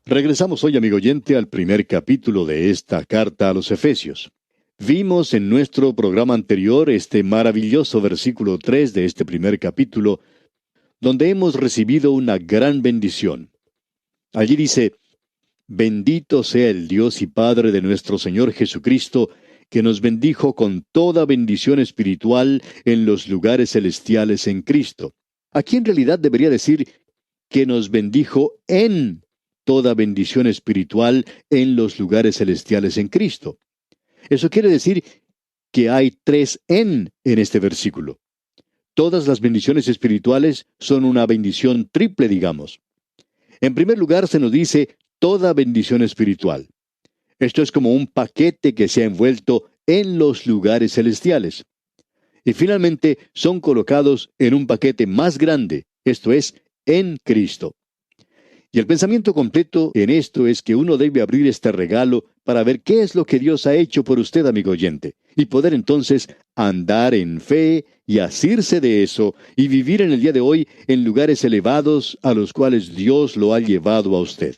Regresamos hoy, amigo oyente, al primer capítulo de esta carta a los Efesios. Vimos en nuestro programa anterior este maravilloso versículo 3 de este primer capítulo, donde hemos recibido una gran bendición. Allí dice: Bendito sea el Dios y Padre de nuestro Señor Jesucristo, que nos bendijo con toda bendición espiritual en los lugares celestiales en Cristo. Aquí en realidad debería decir que nos bendijo en toda bendición espiritual en los lugares celestiales en Cristo. Eso quiere decir que hay tres en este versículo. Todas las bendiciones espirituales son una bendición triple, digamos. En primer lugar, se nos dice toda bendición espiritual. Esto es como un paquete que se ha envuelto en los lugares celestiales. Y finalmente son colocados en un paquete más grande, esto es, en Cristo. Y el pensamiento completo en esto es que uno debe abrir este regalo para ver qué es lo que Dios ha hecho por usted, amigo oyente, y poder entonces andar en fe y asirse de eso y vivir en el día de hoy en lugares elevados a los cuales Dios lo ha llevado a usted.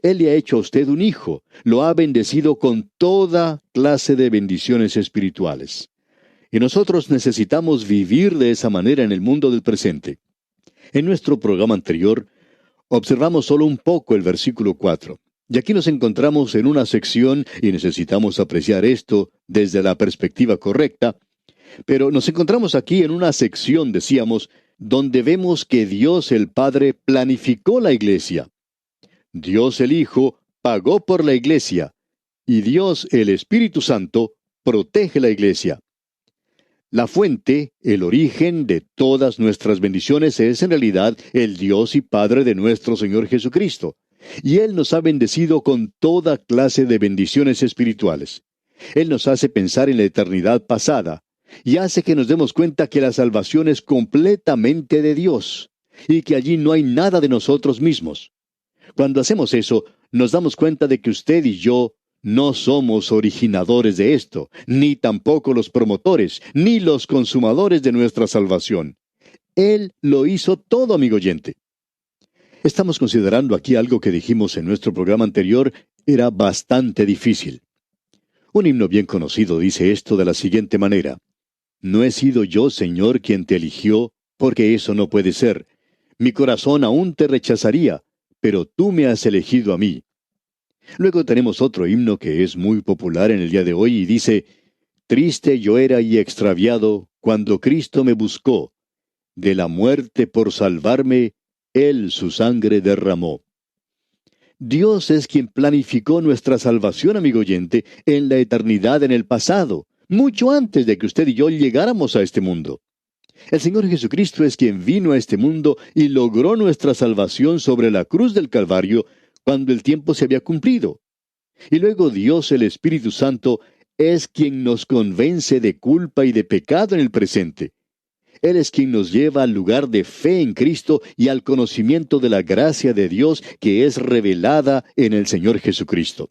Él le ha hecho a usted un hijo, lo ha bendecido con toda clase de bendiciones espirituales. Y nosotros necesitamos vivir de esa manera en el mundo del presente. En nuestro programa anterior, observamos solo un poco el versículo 4. Y aquí nos encontramos en una sección, y necesitamos apreciar esto desde la perspectiva correcta, pero nos encontramos aquí en una sección, decíamos, donde vemos que Dios el Padre planificó la iglesia. Dios el Hijo pagó por la iglesia, y Dios el Espíritu Santo protege la iglesia. La fuente, el origen de todas nuestras bendiciones es en realidad el Dios y Padre de nuestro Señor Jesucristo. Y Él nos ha bendecido con toda clase de bendiciones espirituales. Él nos hace pensar en la eternidad pasada y hace que nos demos cuenta que la salvación es completamente de Dios y que allí no hay nada de nosotros mismos. Cuando hacemos eso, nos damos cuenta de que usted y yo no somos originadores de esto, ni tampoco los promotores, ni los consumadores de nuestra salvación. Él lo hizo todo, amigo oyente. Estamos considerando aquí algo que dijimos en nuestro programa anterior, era bastante difícil. Un himno bien conocido dice esto de la siguiente manera: No he sido yo, Señor, quien te eligió, porque eso no puede ser. Mi corazón aún te rechazaría, pero tú me has elegido a mí. Luego tenemos otro himno que es muy popular en el día de hoy y dice: Triste yo era y extraviado cuando Cristo me buscó. De la muerte por salvarme, Él su sangre derramó. Dios es quien planificó nuestra salvación, amigo oyente, en la eternidad en el pasado, mucho antes de que usted y yo llegáramos a este mundo. El Señor Jesucristo es quien vino a este mundo y logró nuestra salvación sobre la cruz del Calvario cuando el tiempo se había cumplido. Y luego Dios, el Espíritu Santo, es quien nos convence de culpa y de pecado en el presente. Él es quien nos lleva al lugar de fe en Cristo y al conocimiento de la gracia de Dios que es revelada en el Señor Jesucristo.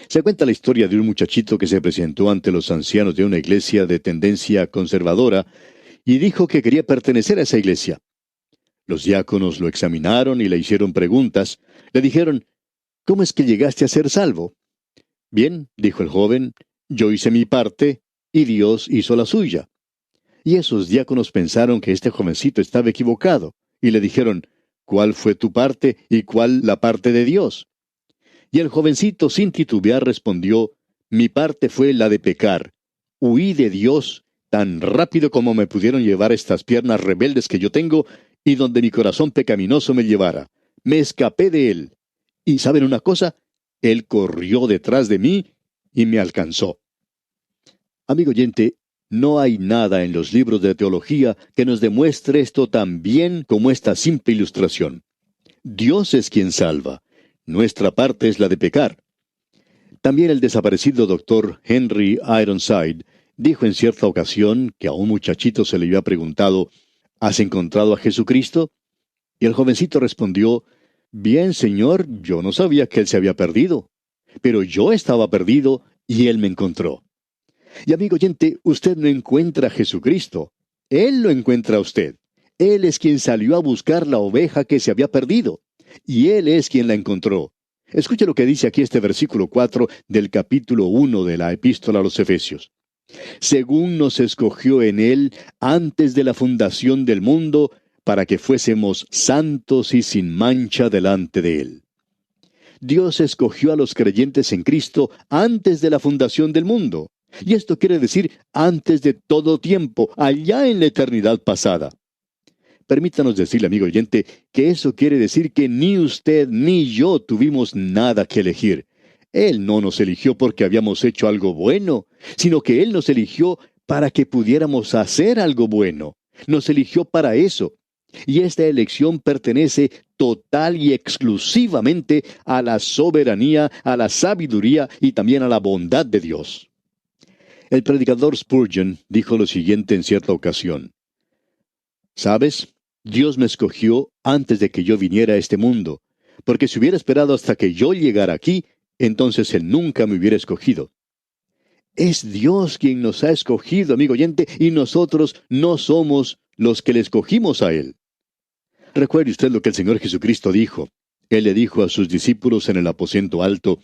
Se cuenta la historia de un muchachito que se presentó ante los ancianos de una iglesia de tendencia conservadora y dijo que quería pertenecer a esa iglesia. Los diáconos lo examinaron y le hicieron preguntas. Le dijeron: ¿Cómo es que llegaste a ser salvo? Bien, dijo el joven, yo hice mi parte y Dios hizo la suya. Y esos diáconos pensaron que este jovencito estaba equivocado y le dijeron: ¿Cuál fue tu parte y cuál la parte de Dios? Y el jovencito sin titubear respondió: Mi parte fue la de pecar. Huí de Dios tan rápido como me pudieron llevar estas piernas rebeldes que yo tengo y donde mi corazón pecaminoso me llevara. Me escapé de él. Y ¿saben una cosa? Él corrió detrás de mí y me alcanzó. Amigo oyente, no hay nada en los libros de teología que nos demuestre esto tan bien como esta simple ilustración. Dios es quien salva. Nuestra parte es la de pecar. También el desaparecido doctor Henry Ironside dijo en cierta ocasión que a un muchachito se le había preguntado: ¿Has encontrado a Jesucristo? Y el jovencito respondió: Bien, señor, yo no sabía que él se había perdido. Pero yo estaba perdido y él me encontró. Y amigo oyente, usted no encuentra a Jesucristo. Él lo encuentra a usted. Él es quien salió a buscar la oveja que se había perdido. y Él es quien la encontró. Escuche lo que dice aquí este versículo 4 del capítulo 1 de la epístola a los Efesios. Según nos escogió en Él antes de la fundación del mundo, para que fuésemos santos y sin mancha delante de Él. Dios escogió a los creyentes en Cristo antes de la fundación del mundo. Y esto quiere decir antes de todo tiempo, allá en la eternidad pasada. Permítanos decirle, amigo oyente, que eso quiere decir que ni usted ni yo tuvimos nada que elegir. Él no nos eligió porque habíamos hecho algo bueno, sino que Él nos eligió para que pudiéramos hacer algo bueno. Nos eligió para eso. Y esta elección pertenece total y exclusivamente a la soberanía, a la sabiduría y también a la bondad de Dios. El predicador Spurgeon dijo lo siguiente en cierta ocasión. ¿Sabes? Dios me escogió antes de que yo viniera a este mundo, porque si hubiera esperado hasta que yo llegara aquí, entonces Él nunca me hubiera escogido. Es Dios quien nos ha escogido, amigo oyente, y nosotros no somos los que le escogimos a Él. Recuerde usted lo que el Señor Jesucristo dijo. Él le dijo a sus discípulos en el aposento alto,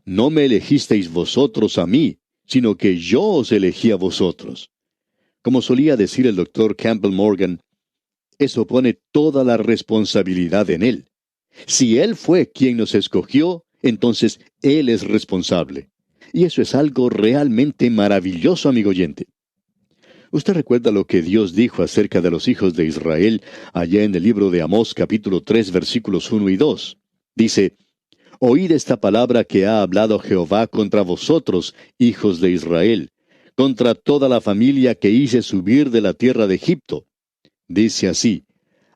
«No me elegisteis vosotros a mí, sino que yo os elegí a vosotros». Como solía decir el doctor Campbell Morgan, eso pone toda la responsabilidad en Él. Si Él fue quien nos escogió, entonces Él es responsable. Y eso es algo realmente maravilloso, amigo oyente. Usted recuerda lo que Dios dijo acerca de los hijos de Israel allá en el libro de Amós capítulo 3 versículos 1 y 2. Dice, «Oíd esta palabra que ha hablado Jehová contra vosotros, hijos de Israel, contra toda la familia que hice subir de la tierra de Egipto. Dice así,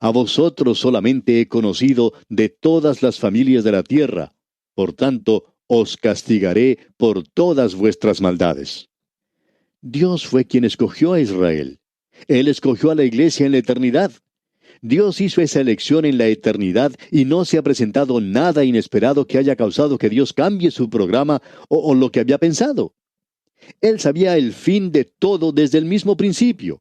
a vosotros solamente he conocido de todas las familias de la tierra, por tanto os castigaré por todas vuestras maldades». Dios fue quien escogió a Israel. Él escogió a la iglesia en la eternidad. Dios hizo esa elección en la eternidad y no se ha presentado nada inesperado que haya causado que Dios cambie su programa o lo que había pensado. Él sabía el fin de todo desde el mismo principio.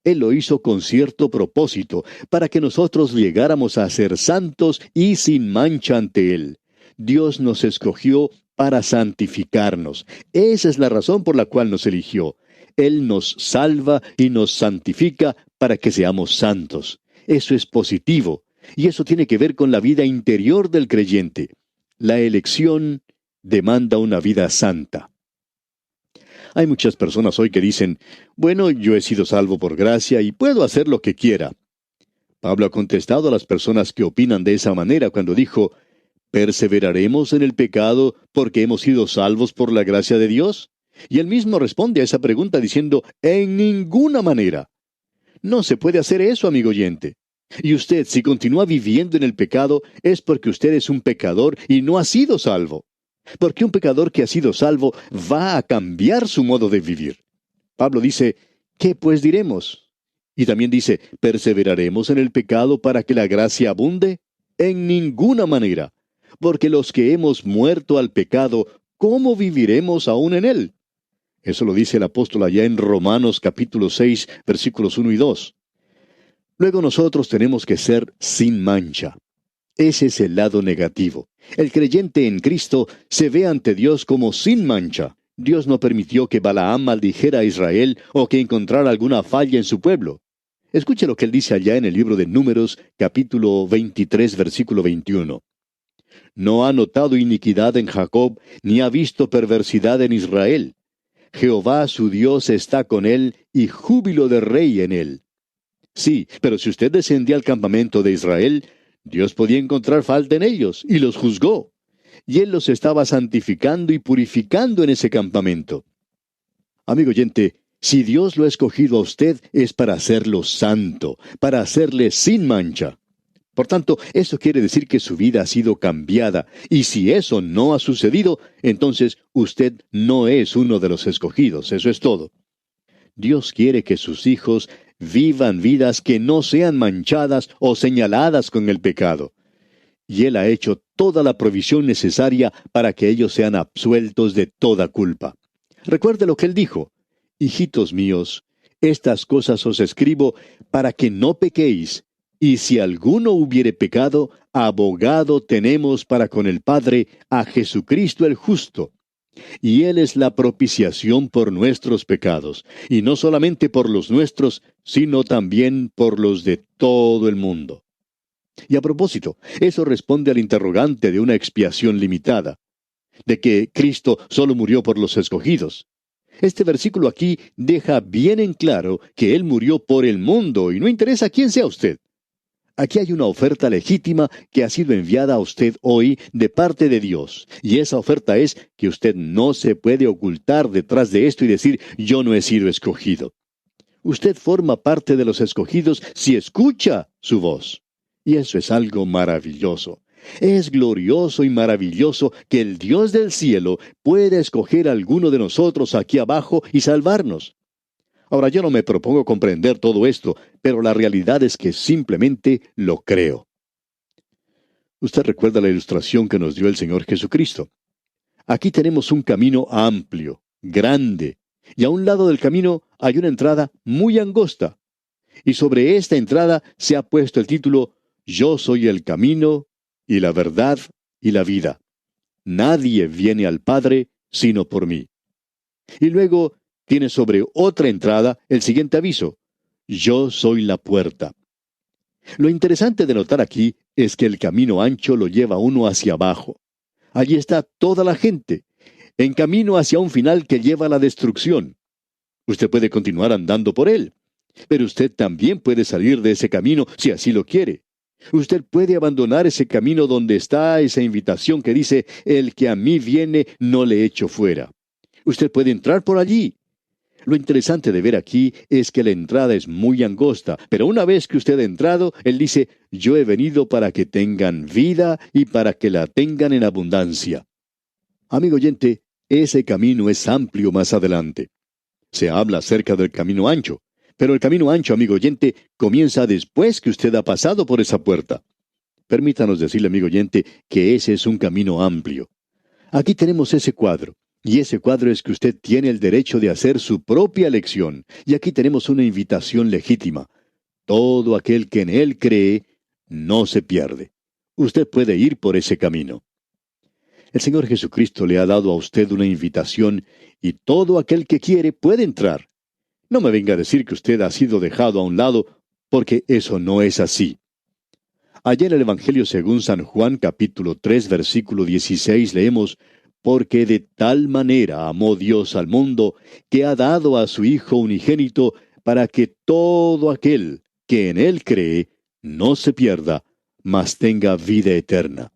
Él lo hizo con cierto propósito, para que nosotros llegáramos a ser santos y sin mancha ante Él. Dios nos escogió para santificarnos. Esa es la razón por la cual nos eligió. Él nos salva y nos santifica para que seamos santos. Eso es positivo, y eso tiene que ver con la vida interior del creyente. La elección demanda una vida santa. Hay muchas personas hoy que dicen, bueno, yo he sido salvo por gracia y puedo hacer lo que quiera. Pablo ha contestado a las personas que opinan de esa manera cuando dijo, ¿perseveraremos en el pecado porque hemos sido salvos por la gracia de Dios? Y él mismo responde a esa pregunta diciendo, en ninguna manera. No se puede hacer eso, amigo oyente. Y usted, si continúa viviendo en el pecado, es porque usted es un pecador y no ha sido salvo. Porque un pecador que ha sido salvo va a cambiar su modo de vivir. Pablo dice, ¿qué pues diremos? Y también dice, ¿perseveraremos en el pecado para que la gracia abunde? En ninguna manera. Porque los que hemos muerto al pecado, ¿cómo viviremos aún en él? Eso lo dice el apóstol allá en Romanos capítulo 6, versículos 1 y 2. Luego nosotros tenemos que ser sin mancha. Ese es el lado negativo. El creyente en Cristo se ve ante Dios como sin mancha. Dios no permitió que Balaam maldijera a Israel o que encontrara alguna falla en su pueblo. Escuche lo que él dice allá en el libro de Números, capítulo 23, versículo 21. No ha notado iniquidad en Jacob, ni ha visto perversidad en Israel. Jehová su Dios está con él, y júbilo de rey en él. Sí, pero si usted descendía al campamento de Israel, Dios podía encontrar falta en ellos, y los juzgó. Y Él los estaba santificando y purificando en ese campamento. Amigo oyente, si Dios lo ha escogido a usted, es para hacerlo santo, para hacerle sin mancha. Por tanto, eso quiere decir que su vida ha sido cambiada, y si eso no ha sucedido, entonces usted no es uno de los escogidos, eso es todo. Dios quiere que sus hijos vivan vidas que no sean manchadas o señaladas con el pecado. Y Él ha hecho toda la provisión necesaria para que ellos sean absueltos de toda culpa. Recuerde lo que Él dijo, hijitos míos, estas cosas os escribo para que no pequéis, Y si alguno hubiere pecado, abogado tenemos para con el Padre a Jesucristo el justo. Y Él es la propiciación por nuestros pecados, y no solamente por los nuestros, sino también por los de todo el mundo. Y a propósito, eso responde al interrogante de una expiación limitada, de que Cristo solo murió por los escogidos. Este versículo aquí deja bien en claro que Él murió por el mundo y no interesa quién sea usted. Aquí hay una oferta legítima que ha sido enviada a usted hoy de parte de Dios. Y esa oferta es que usted no se puede ocultar detrás de esto y decir, yo no he sido escogido. Usted forma parte de los escogidos si escucha su voz. Y eso es algo maravilloso. Es glorioso y maravilloso que el Dios del cielo pueda escoger a alguno de nosotros aquí abajo y salvarnos. Ahora, yo no me propongo comprender todo esto, pero la realidad es que simplemente lo creo. Usted recuerda la ilustración que nos dio el Señor Jesucristo. Aquí tenemos un camino amplio, grande, y a un lado del camino hay una entrada muy angosta. Y sobre esta entrada se ha puesto el título, Yo soy el camino, y la verdad, y la vida. Nadie viene al Padre sino por mí. Y luego tiene sobre otra entrada el siguiente aviso, Yo soy la puerta. Lo interesante de notar aquí es que el camino ancho lo lleva uno hacia abajo. Allí está toda la gente, en camino hacia un final que lleva a la destrucción. Usted puede continuar andando por él, pero usted también puede salir de ese camino si así lo quiere. Usted puede abandonar ese camino donde está esa invitación que dice, el que a mí viene no le echo fuera. Usted puede entrar por allí. Lo interesante de ver aquí es que la entrada es muy angosta, pero una vez que usted ha entrado, Él dice, yo he venido para que tengan vida y para que la tengan en abundancia. Amigo oyente, ese camino es amplio más adelante. Se habla acerca del camino ancho, pero el camino ancho, amigo oyente, comienza después que usted ha pasado por esa puerta. Permítanos decirle, amigo oyente, que ese es un camino amplio. Aquí tenemos ese cuadro. Y ese cuadro es que usted tiene el derecho de hacer su propia elección. Y aquí tenemos una invitación legítima. Todo aquel que en Él cree, no se pierde. Usted puede ir por ese camino. El Señor Jesucristo le ha dado a usted una invitación y todo aquel que quiere puede entrar. No me venga a decir que usted ha sido dejado a un lado, porque eso no es así. Allá en el Evangelio según San Juan, capítulo 3, versículo 16, leemos, porque de tal manera amó Dios al mundo, que ha dado a su Hijo unigénito, para que todo aquel que en Él cree, no se pierda, mas tenga vida eterna.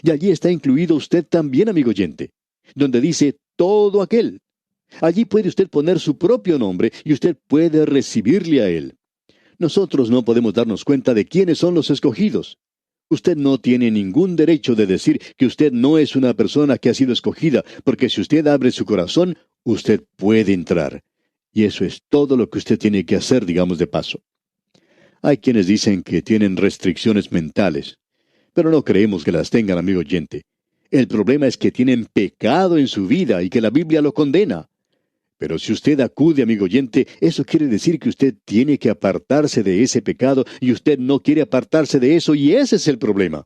Y allí está incluido usted también, amigo oyente, donde dice todo aquel. Allí puede usted poner su propio nombre y usted puede recibirle a Él. Nosotros no podemos darnos cuenta de quiénes son los escogidos. Usted no tiene ningún derecho de decir que usted no es una persona que ha sido escogida, porque si usted abre su corazón, usted puede entrar. Y eso es todo lo que usted tiene que hacer, digamos de paso. Hay quienes dicen que tienen restricciones mentales, pero no creemos que las tengan, amigo oyente. El problema es que tienen pecado en su vida y que la Biblia lo condena. Pero si usted acude, amigo oyente, eso quiere decir que usted tiene que apartarse de ese pecado y usted no quiere apartarse de eso y ese es el problema.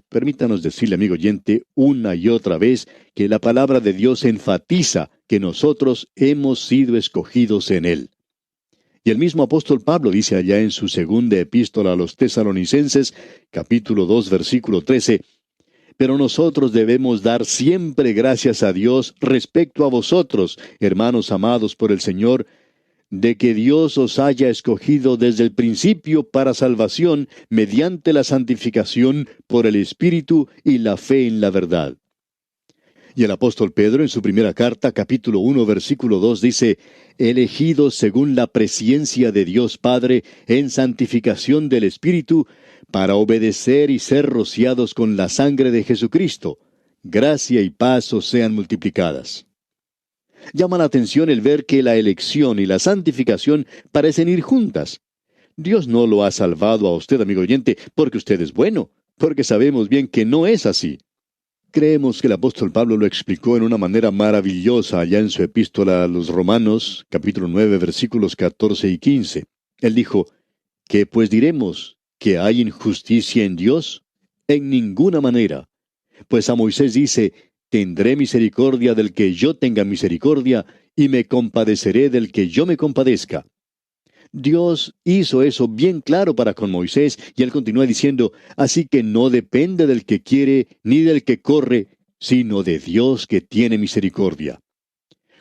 Permítanos decirle, amigo oyente, una y otra vez que la palabra de Dios enfatiza que nosotros hemos sido escogidos en Él. Y el mismo apóstol Pablo dice allá en su segunda epístola a los Tesalonicenses, capítulo 2, versículo 13, pero nosotros debemos dar siempre gracias a Dios respecto a vosotros, hermanos amados por el Señor, de que Dios os haya escogido desde el principio para salvación mediante la santificación por el Espíritu y la fe en la verdad. Y el apóstol Pedro en su primera carta, capítulo 1, versículo 2, dice, elegidos según la presciencia de Dios Padre en santificación del Espíritu, para obedecer y ser rociados con la sangre de Jesucristo. Gracia y paz os sean multiplicadas. Llama la atención el ver que la elección y la santificación parecen ir juntas. Dios no lo ha salvado a usted, amigo oyente, porque usted es bueno, porque sabemos bien que no es así. Creemos que el apóstol Pablo lo explicó en una manera maravillosa allá en su epístola a los Romanos, capítulo 9, versículos 14 y 15. Él dijo, ¿qué pues diremos? que hay injusticia en Dios? En ninguna manera. Pues a Moisés dice, tendré misericordia del que yo tenga misericordia, y me compadeceré del que yo me compadezca. Dios hizo eso bien claro para con Moisés, y él continúa diciendo, así que no depende del que quiere ni del que corre, sino de Dios que tiene misericordia.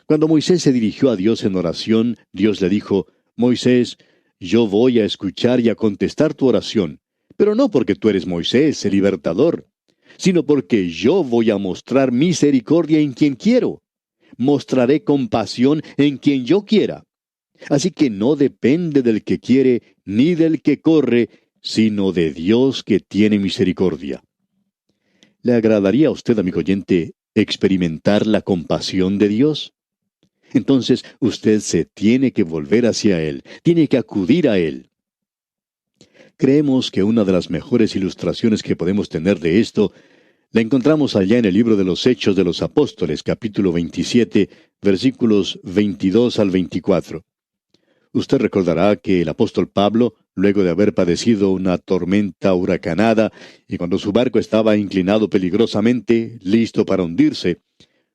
Cuando Moisés se dirigió a Dios en oración, Dios le dijo, Moisés, yo voy a escuchar y a contestar tu oración, pero no porque tú eres Moisés, el libertador, sino porque yo voy a mostrar misericordia en quien quiero. Mostraré compasión en quien yo quiera. Así que no depende del que quiere ni del que corre, sino de Dios que tiene misericordia. ¿Le agradaría a usted, amigo oyente, experimentar la compasión de Dios? Entonces usted se tiene que volver hacia Él, tiene que acudir a Él. Creemos que una de las mejores ilustraciones que podemos tener de esto la encontramos allá en el libro de los Hechos de los Apóstoles, capítulo 27, versículos 22 al 24. Usted recordará que el apóstol Pablo, luego de haber padecido una tormenta huracanada, y cuando su barco estaba inclinado peligrosamente, listo para hundirse,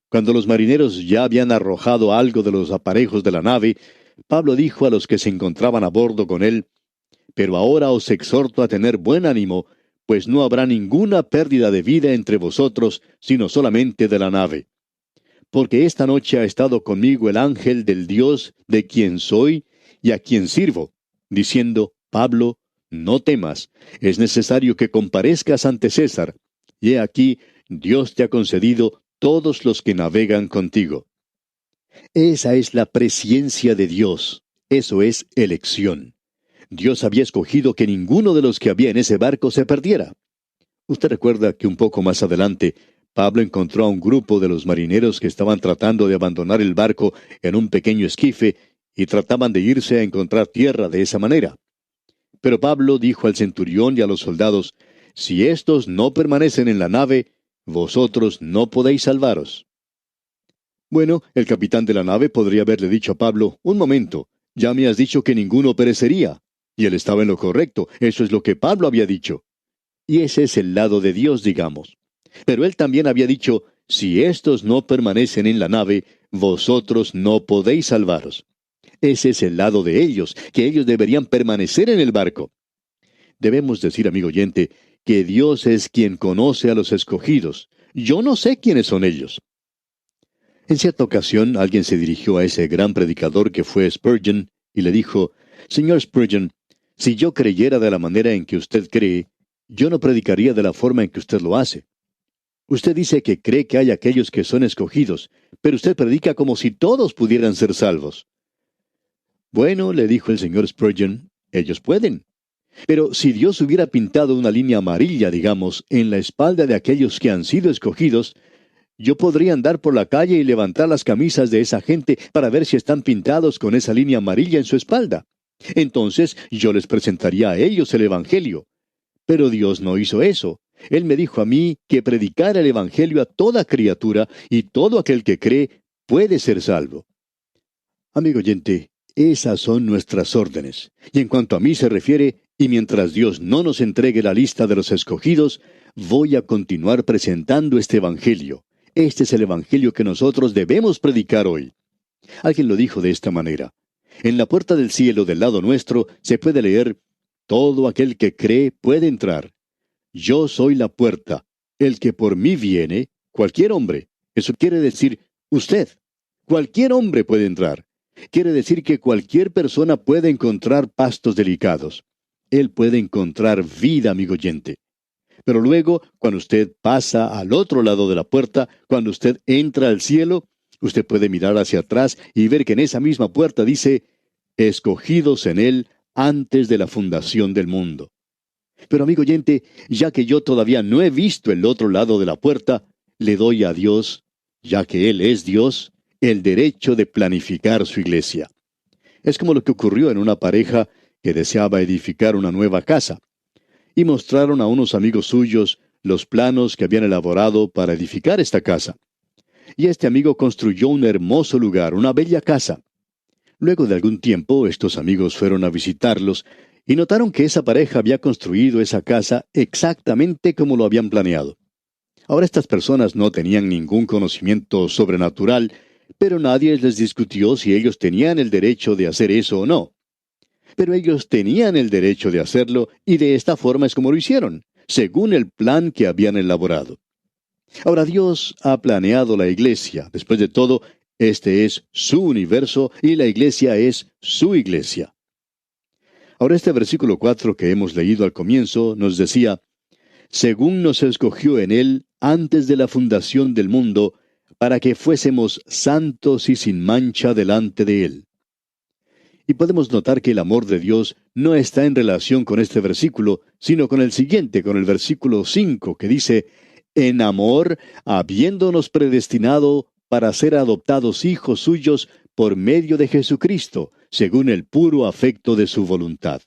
cuando los marineros ya habían arrojado algo de los aparejos de la nave, Pablo dijo a los que se encontraban a bordo con él, «Pero ahora os exhorto a tener buen ánimo, pues no habrá ninguna pérdida de vida entre vosotros, sino solamente de la nave. Porque esta noche ha estado conmigo el ángel del Dios de quien soy y a quien sirvo, diciendo, Pablo, no temas, es necesario que comparezcas ante César, y he aquí, Dios te ha concedido todos los que navegan contigo». Esa es la presciencia de Dios, eso es elección. Dios había escogido que ninguno de los que había en ese barco se perdiera. Usted recuerda que un poco más adelante, Pablo encontró a un grupo de los marineros que estaban tratando de abandonar el barco en un pequeño esquife y trataban de irse a encontrar tierra de esa manera. Pero Pablo dijo al centurión y a los soldados, «Si estos no permanecen en la nave, vosotros no podéis salvaros». Bueno, el capitán de la nave podría haberle dicho a Pablo, «Un momento, ya me has dicho que ninguno perecería». Y él estaba en lo correcto, eso es lo que Pablo había dicho. Y ese es el lado de Dios, digamos. Pero él también había dicho, «Si estos no permanecen en la nave, vosotros no podéis salvaros». Ese es el lado de ellos, que ellos deberían permanecer en el barco. Debemos decir, amigo oyente, que Dios es quien conoce a los escogidos. Yo no sé quiénes son ellos. En cierta ocasión, alguien se dirigió a ese gran predicador que fue Spurgeon y le dijo, «Señor Spurgeon, si yo creyera de la manera en que usted cree, yo no predicaría de la forma en que usted lo hace. Usted dice que cree que hay aquellos que son escogidos, pero usted predica como si todos pudieran ser salvos». Bueno, le dijo el señor Spurgeon, ellos pueden. Pero si Dios hubiera pintado una línea amarilla, digamos, en la espalda de aquellos que han sido escogidos, yo podría andar por la calle y levantar las camisas de esa gente para ver si están pintados con esa línea amarilla en su espalda. Entonces yo les presentaría a ellos el Evangelio. Pero Dios no hizo eso. Él me dijo a mí que predicara el Evangelio a toda criatura y todo aquel que cree puede ser salvo. Amigo oyente, esas son nuestras órdenes. Y en cuanto a mí se refiere, y mientras Dios no nos entregue la lista de los escogidos, voy a continuar presentando este Evangelio. Este es el Evangelio que nosotros debemos predicar hoy. Alguien lo dijo de esta manera. En la puerta del cielo del lado nuestro se puede leer, «Todo aquel que cree puede entrar. Yo soy la puerta. El que por mí viene, cualquier hombre». Eso quiere decir, usted. Cualquier hombre puede entrar. Quiere decir que cualquier persona puede encontrar pastos delicados. Él puede encontrar vida, amigo oyente. Pero luego, cuando usted pasa al otro lado de la puerta, cuando usted entra al cielo, usted puede mirar hacia atrás y ver que en esa misma puerta dice, «Escogidos en él antes de la fundación del mundo». Pero amigo oyente, ya que yo todavía no he visto el otro lado de la puerta, le doy a Dios, ya que Él es Dios, el derecho de planificar su iglesia. Es como lo que ocurrió en una pareja que deseaba edificar una nueva casa. Y mostraron a unos amigos suyos los planos que habían elaborado para edificar esta casa. Y este amigo construyó un hermoso lugar, una bella casa. Luego de algún tiempo, estos amigos fueron a visitarlos, y notaron que esa pareja había construido esa casa exactamente como lo habían planeado. Ahora estas personas no tenían ningún conocimiento sobrenatural, pero nadie les discutió si ellos tenían el derecho de hacer eso o no. Pero ellos tenían el derecho de hacerlo y de esta forma es como lo hicieron, según el plan que habían elaborado. Ahora Dios ha planeado la iglesia. Después de todo, este es su universo y la iglesia es su iglesia. Ahora este versículo 4 que hemos leído al comienzo nos decía, según nos escogió en él antes de la fundación del mundo, para que fuésemos santos y sin mancha delante de él. Y podemos notar que el amor de Dios no está en relación con este versículo, sino con el siguiente, con el versículo 5, que dice, en amor, habiéndonos predestinado para ser adoptados hijos suyos por medio de Jesucristo, según el puro afecto de su voluntad.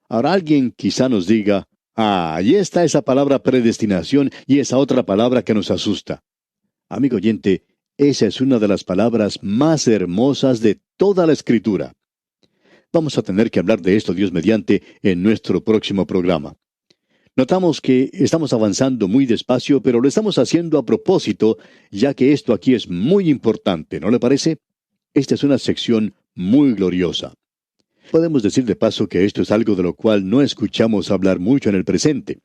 Ahora alguien quizá nos diga, ahí está esa palabra predestinación y esa otra palabra que nos asusta. Amigo oyente, esa es una de las palabras más hermosas de toda la Escritura. Vamos a tener que hablar de esto, Dios mediante, en nuestro próximo programa. Notamos que estamos avanzando muy despacio, pero lo estamos haciendo a propósito, ya que esto aquí es muy importante, ¿no le parece? Esta es una sección muy gloriosa. Podemos decir de paso que esto es algo de lo cual no escuchamos hablar mucho en el presente.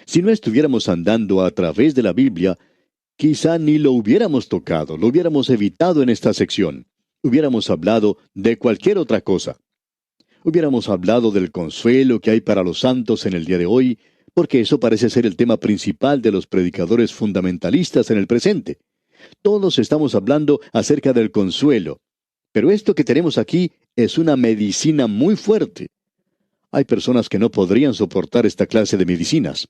Si no estuviéramos andando a través de la Biblia, quizá ni lo hubiéramos tocado, lo hubiéramos evitado en esta sección. Hubiéramos hablado de cualquier otra cosa. Hubiéramos hablado del consuelo que hay para los santos en el día de hoy, porque eso parece ser el tema principal de los predicadores fundamentalistas en el presente. Todos estamos hablando acerca del consuelo, pero esto que tenemos aquí es una medicina muy fuerte. Hay personas que no podrían soportar esta clase de medicinas.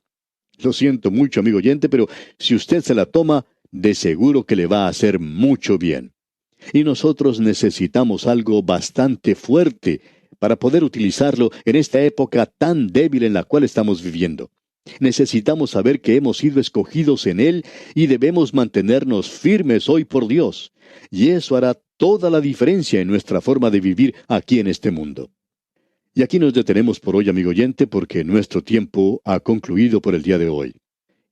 Lo siento mucho, amigo oyente, pero si usted se la toma, de seguro que le va a hacer mucho bien. Y nosotros necesitamos algo bastante fuerte para poder utilizarlo en esta época tan débil en la cual estamos viviendo. Necesitamos saber que hemos sido escogidos en Él y debemos mantenernos firmes hoy por Dios. Y eso hará toda la diferencia en nuestra forma de vivir aquí en este mundo. Y aquí nos detenemos por hoy, amigo oyente, porque nuestro tiempo ha concluido por el día de hoy.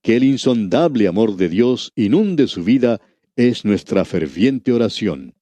Que el insondable amor de Dios inunde su vida es nuestra ferviente oración.